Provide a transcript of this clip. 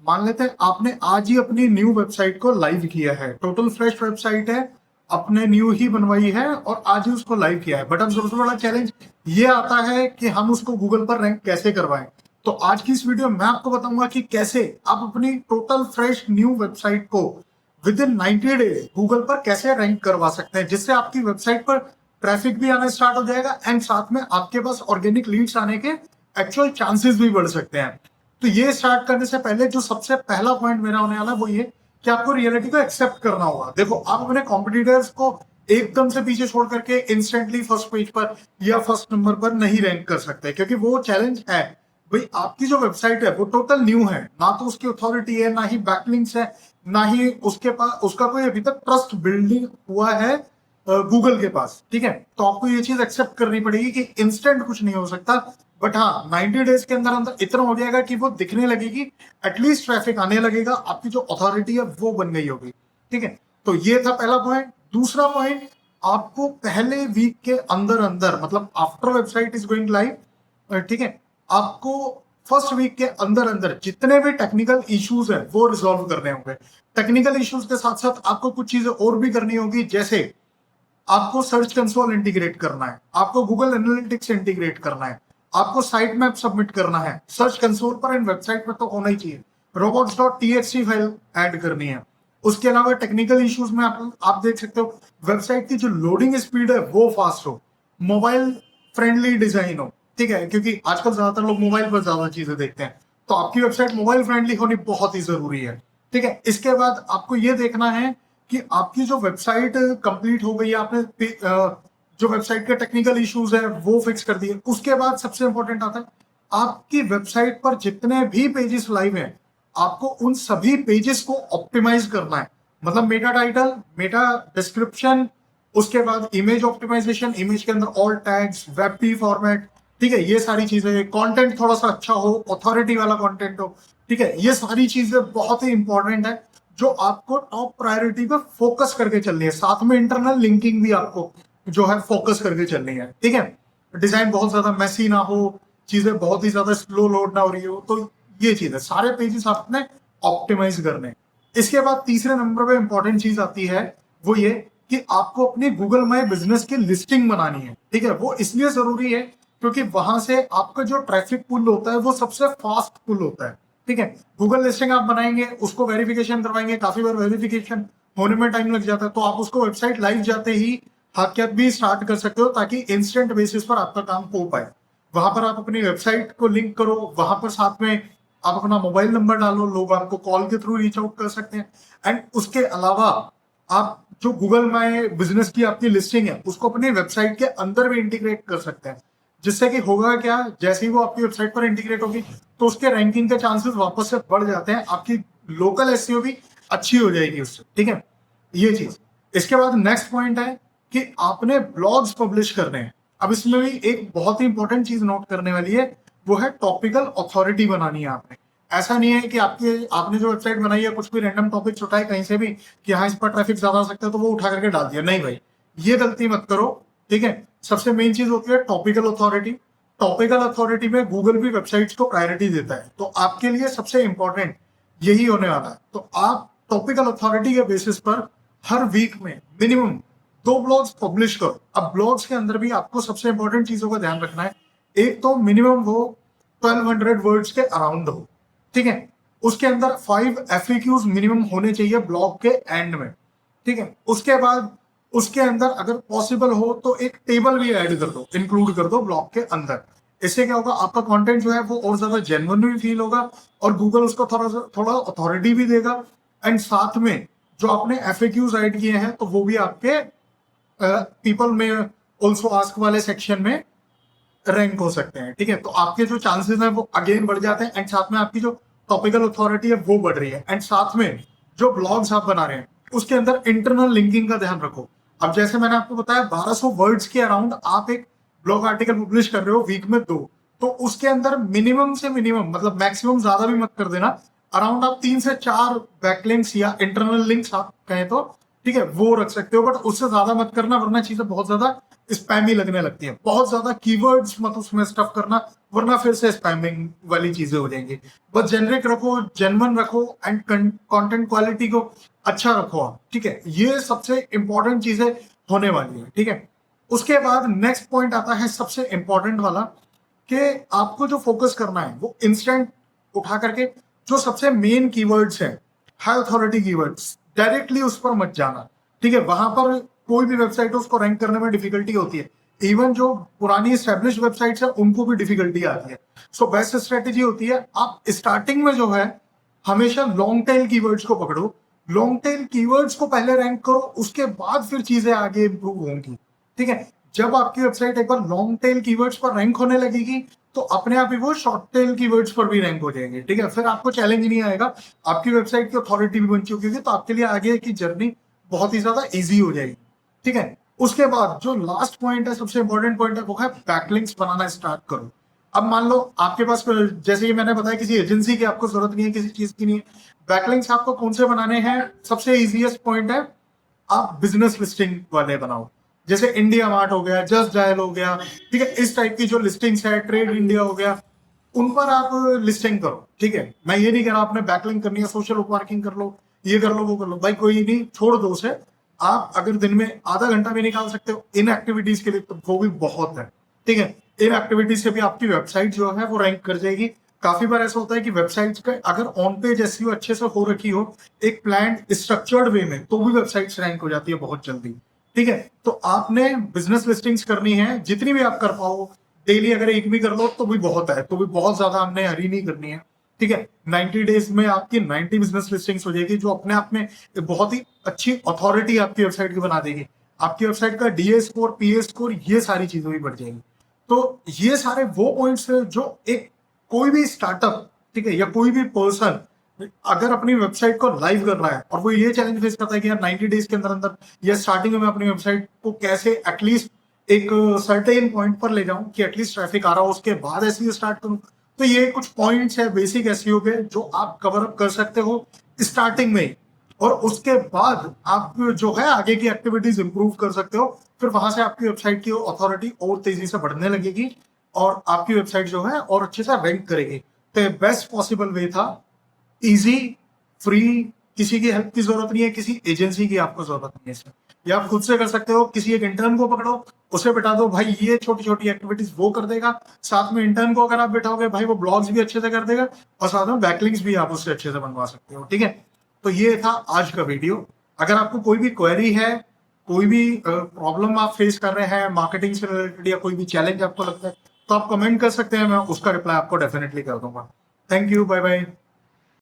मान लेते हैं आपने आज ही अपनी न्यू वेबसाइट को लाइव किया है, टोटल फ्रेश वेबसाइट है, अपने न्यू ही बनवाई है और आज ही उसको लाइव किया है। बट अब सबसे बड़ा चैलेंज ये आता है कि हम उसको गूगल पर रैंक कैसे करवाएं। तो आज की इस वीडियो में मैं आपको बताऊंगा कि कैसे आप अपनी टोटल फ्रेश न्यू वेबसाइट को विद इन 90 डेज गूगल पर कैसे रैंक करवा सकते हैं, जिससे आपकी वेबसाइट पर ट्रैफिक भी आना स्टार्ट हो जाएगा एंड साथ में आपके पास ऑर्गेनिक लीड्स आने के एक्चुअल चांसेस भी बढ़ सकते हैं। तो ये स्टार्ट करने से पहले जो सबसे पहला पॉइंट मेरा होने वाला है वो ये कि आपको रियलिटी को एक्सेप्ट करना होगा। देखो, आप अपने कॉम्पिटिटर्स को एकदम से पीछे छोड़ करके इंस्टेंटली फर्स्ट पेज पर या फर्स्ट नंबर पर नहीं रैंक कर सकते, क्योंकि वो चैलेंज है। भाई, आपकी जो वेबसाइट है वो टोटल न्यू है, ना तो उसकी अथॉरिटी है, ना ही बैकलिंक्स है, ना ही उसके पास उसका कोई अभी तक ट्रस्ट बिल्डिंग हुआ है गूगल के पास। ठीक है, तो आपको ये चीज एक्सेप्ट करनी पड़ेगी कि इंस्टेंट कुछ नहीं हो सकता। बट हाँ, 90 डेज के अंदर अंदर इतना हो जाएगा कि वो दिखने लगेगी, एटलीस्ट ट्रैफिक आने लगेगा, आपकी जो अथॉरिटी है वो बन गई होगी। ठीक है, तो ये था पहला पॉइंट। दूसरा पॉइंट, आपको पहले वीक के अंदर अंदर, मतलब after website is going live, ठीक है, आपको फर्स्ट वीक के अंदर अंदर जितने भी टेक्निकल इश्यूज है वो रिजॉल्व करने होंगे। टेक्निकल इश्यूज के साथ साथ आपको कुछ चीजें और भी करनी होगी, जैसे आपको सर्च कंसोल इंटीग्रेट करना है, आपको गूगल एनालिटिक्स इंटीग्रेट करना है, आपको साइट मैप सबमिट करना है। सर्च कंसोल पर एंड वेबसाइट पर तो होना ही चाहिए। robots.txt फाइल ऐड करनी है। उसके अलावा टेक्निकल इश्यूज में आप देख सकते हो, वेबसाइट की जो लोडिंग स्पीड है वो फास्ट हो, मोबाइल फ्रेंडली डिजाइन हो। ठीक है, क्योंकि आजकल ज्यादातर लोग मोबाइल पर ज्यादा चीजें देखते हैं, तो आपकी वेबसाइट मोबाइल फ्रेंडली होनी बहुत ही जरूरी है। ठीक है, इसके बाद आपको ये देखना है कि आपकी जो वेबसाइट कंप्लीट हो गई है, आपने जो वेबसाइट के टेक्निकल इश्यूज है वो फिक्स कर दिए। उसके बाद सबसे इंपॉर्टेंट आता है, आपकी वेबसाइट पर जितने भी पेजेस लाइव हैं, आपको उन सभी पेजेस को ऑप्टिमाइज करना है। मतलब मेटा टाइटल, मेटा डिस्क्रिप्शन, उसके बाद इमेज ऑप्टिमाइजेशन, इमेज के अंदर all tags, web P format. ठीक है, ये सारी चीजें, कंटेंट थोड़ा सा अच्छा हो, अथॉरिटी वाला कंटेंट हो। ठीक है, ये सारी चीजें बहुत ही इंपॉर्टेंट है जो आपको टॉप प्रायोरिटी पे फोकस करके चलनी है। साथ में इंटरनल लिंकिंग भी आपको जो है फोकस करके चलनी है। ठीक है, डिजाइन बहुत ज्यादा मैसी ना हो, चीजें बहुत ही ज्यादा स्लो लोड ना हो रही हो, तो ये चीज है, सारे पेजेस आपने ऑप्टिमाइज करने। इसके बाद तीसरे नंबर पे इंपॉर्टेंट चीज आती है, वो ये कि आपको अपनी गूगल माई बिजनेस की लिस्टिंग बनानी है। ठीक है, वो इसलिए जरूरी है क्योंकि वहां से आपका जो ट्रैफिक पुल होता है वो सबसे फास्ट पुल होता है। ठीक है, गूगल लिस्टिंग आप बनाएंगे, उसको वेरिफिकेशन करवाएंगे, काफी बार वेरिफिकेशन होने में टाइम लग जाता है, तो आप उसको वेबसाइट लाइव जाते ही हकीकत भी स्टार्ट कर सकते हो, ताकि इंस्टेंट बेसिस पर आपका काम हो पाए। वहां पर आप अपनी वेबसाइट को लिंक करो, वहां पर साथ में आप अपना मोबाइल नंबर डालो, लोग आपको कॉल के थ्रू रीच आउट कर सकते हैं। एंड उसके अलावा आप जो गूगल माई बिजनेस की आपकी लिस्टिंग है उसको अपनी वेबसाइट के अंदर भी इंटीग्रेट कर सकते हैं, जिससे कि होगा क्या, जैसे ही वो आपकी वेबसाइट पर इंटीग्रेट होगी तो उसके रैंकिंग के चांसेस वापस से बढ़ जाते हैं, आपकी लोकल एसईओ भी अच्छी हो जाएगी उससे। ठीक है, ये चीज। इसके बाद नेक्स्ट पॉइंट है कि आपने ब्लॉग्स पब्लिश करने हैं। अब इसमें भी एक बहुत ही इंपॉर्टेंट चीज नोट करने वाली है, वो है टॉपिकल अथॉरिटी बनानी है आपने। ऐसा नहीं है कि आपने जो वेबसाइट बनाई है कुछ भी रैंडम टॉपिक्स उठाए कहीं से भी कि हाँ इस पर ट्रैफिक ज्यादा आ सकता है तो वो उठा करके डाल दिया। नहीं भाई, ये गलती मत करो। ठीक है, सबसे मेन चीज होती है टॉपिकल अथॉरिटी। टॉपिकल अथॉरिटी में गूगल भी वेबसाइट्स को प्रायोरिटी देता है, तो आपके लिए सबसे इंपॉर्टेंट यही होने वाला है। तो आप टॉपिकल अथॉरिटी के बेसिस पर हर वीक में मिनिमम 2 ब्लॉग्स पब्लिश करो। अब ब्लॉग्स के अंदर भी आपको सबसे इंपॉर्टेंट चीजों का ध्यान रखना है। एक तो मिनिमम वो 1200 वर्ड्स के अराउंड हो। ठीक है, उसके अंदर 5 FAQs मिनिमम होने चाहिए ब्लॉग के एंड में। ठीक है, उसके बाद उसके अंदर अगर पॉसिबल हो तो एक टेबल भी ऐड कर दो, इंक्लूड कर दो ब्लॉग के अंदर। इससे क्या होगा, आपका कंटेंट जो है वो और ज्यादा जेन्युइन भी फील होगा और गूगल उसको थोड़ा अथॉरिटी भी देगा। एंड साथ में जो आपने FAQs ऐड किए हैं तो वो भी आपके पीपल में ऑल्सो आस्क वाले सेक्शन में रैंक हो सकते हैं। ठीक है, तो आपके जो चांसेस हैं वो अगेन बढ़ जाते हैं एंड साथ में आपकी जो टॉपिकल अथॉरिटी है वो बढ़ रही है। एंड साथ में जो ब्लॉग्स आप बना रहे हैं उसके अंदर इंटरनल लिंकिंग का ध्यान रखो। अब जैसे मैंने आपको बताया 1200 वर्ड्स के अराउंड आप एक ब्लॉग आर्टिकल पब्लिश कर रहे हो वीक में 2, तो उसके अंदर मिनिमम से मिनिमम, मतलब मैक्सिमम ज्यादा भी मत कर देना, अराउंड आप 3 से 4 बैकलिंक्स या इंटरनल लिंक्स आप कहें तो, ठीक है, वो रख सकते हो, बट उससे ज्यादा मत करना वरना चीजें बहुत ज्यादा स्पैमी लगने लगती है। बहुत ज्यादा कीवर्ड्स मत उसमें स्टफ करना, वरना फिर से स्पैमिंग वाली चीजें हो जाएंगी। बस जेनरिक रखो, जेन्युइन रखो एंड कंटेंट क्वालिटी को अच्छा रखो आप, ठीक है। ये सबसे इंपॉर्टेंट चीजें होने वाली है, ठीक है। उसके बाद नेक्स्ट पॉइंट आता है सबसे इंपॉर्टेंट वाला, कि आपको जो फोकस करना है वो इंस्टेंट उठा करके जो सबसे मेन कीवर्ड्स हैं, हाई अथॉरिटी कीवर्ड्स, डायरेक्टली उस पर मत जाना, ठीक है। वहां पर कोई भी वेबसाइट है उसको रैंक करने में डिफिकल्टी होती है। इवन जो पुरानी एस्टेब्लिश वेबसाइट्स है उनको भी डिफिकल्टी आती है। सो बेस्ट स्ट्रेटेजी होती है आप स्टार्टिंग में जो है हमेशा लॉन्ग टेल कीवर्ड्स को पकड़ो, लॉन्ग टेल कीवर्ड्स को पहले रैंक करो, उसके बाद फिर चीजें आगे इंप्रूव होंगी, ठीक है। जब आपकी वेबसाइट एक बार लॉन्ग टेल कीवर्ड्स पर रैंक होने लगेगी तो अपने आप ही वो शॉर्ट टेल कीवर्ड्स पर भी रैंक हो जाएंगे, ठीक है। फिर आपको चैलेंज नहीं आएगा, आपकी वेबसाइट की अथॉरिटी भी बन चुकी होगी, तो आपके लिए आगे की जर्नी बहुत ही ज्यादा इजी हो जाएगी, ठीक है। उसके बाद जो लास्ट पॉइंट है, सबसे इंपॉर्टेंट पॉइंट है, वो है बैकलिंक्स बनाना स्टार्ट करो। अब मान लो आपके पास, जैसे कि मैंने बताया, किसी एजेंसी की आपको जरूरत नहीं है, किसी चीज की नहीं है। बैकलिंक्स आपको कौन से बनाने हैं? सबसे इजीएस्ट पॉइंट है, आप बिजनेस लिस्टिंग वाले बनाओ। जैसे इंडिया मार्ट हो गया, जस्ट डायल हो गया, ठीक है। इस टाइप की जो लिस्टिंग्स है, ट्रेड इंडिया हो गया, उन पर आप लिस्टिंग करो, ठीक है। मैं ये नहीं कह रहा आपने बैकलिंक करनी है, सोशल नेटवर्किंग कर लो, ये कर लो, वो कर लो, भाई कोई नहीं, छोड़ दो उसे। आप अगर दिन में आधा घंटा भी निकाल सकते हो इन एक्टिविटीज के लिए तो वो भी बहुत है, ठीक है। इन एक्टिविटीज से भी आपकी वेबसाइट जो है वो रैंक कर जाएगी। काफी बार ऐसा होता है कि वेबसाइट्स का अगर ऑन पेज एसईओ अच्छे से हो रखी हो, एक प्लान स्ट्रक्चर्ड वे में, तो भी वेबसाइट्स रैंक हो जाती है बहुत जल्दी, ठीक है। तो आपने बिजनेस लिस्टिंग्स करनी है, जितनी भी आप कर पाओ डेली, अगर एक भी कर लो तो भी बहुत है, तो भी बहुत ज्यादा हमने हरी नहीं करनी है, ठीक है। 90 डेज में आपकी 90 बिजनेस लिस्टिंग्स हो जाएगी, जो अपने आप में एक बहुत ही अच्छी अथॉरिटी आपकी वेबसाइट की बना देगी। आपकी वेबसाइट का डीए स्कोर, पीए स्कोर, ये सारी चीजें भी बढ़ जाएंगी। तो ये सारे वो पॉइंट्स है जो एक कोई भी स्टार्टअप, ठीक है, या कोई भी पर्सन अगर अपनी वेबसाइट को लाइव कर रहा है और वो ये चैलेंज फेस करता है कि यार 90 डेज के अंदर अंदर या स्टार्टिंग में अपनी वेबसाइट को कैसे एटलीस्ट एक सर्टेन पॉइंट पर ले जाऊं कि एटलीस्ट ट्रैफिक आ रहा हो, उसके बाद एसईओ स्टार्ट करूं। तो ये कुछ पॉइंट्स है बेसिक एसईओ के, जो आप कवर अप कर सकते हो स्टार्टिंग में, और उसके बाद आप जो है आगे की एक्टिविटीज इंप्रूव कर सकते हो। फिर वहां से आपकी वेबसाइट की अथॉरिटी और तेजी से बढ़ने लगेगी और आपकी वेबसाइट जो है और अच्छे से रैंक करेगी। तो बेस्ट पॉसिबल वे था, इजी, फ्री, किसी की हेल्प की जरूरत नहीं है, किसी एजेंसी की आपको जरूरत नहीं है इसमें। ये आप खुद से कर सकते हो। किसी एक इंटर्न को पकड़ो, उसे बिठा दो, भाई ये छोटी छोटी एक्टिविटीज वो कर देगा। साथ में इंटर्न को अगर आप बिठाओगे, भाई वो ब्लॉग्स भी अच्छे से कर देगा और साथ में बैकलिंक्स भी आप उससे अच्छे से बनवा सकते हो, ठीक है। तो ये था आज का वीडियो। अगर आपको कोई भी क्वेरी है, कोई भी प्रॉब्लम आप फेस कर रहे हैं मार्केटिंग से रिलेटेड, या कोई भी चैलेंज आपको लगता है, तो आप कमेंट कर सकते हैं, मैं उसका रिप्लाई आपको डेफिनेटली कर दूंगा। Thank you, bye bye.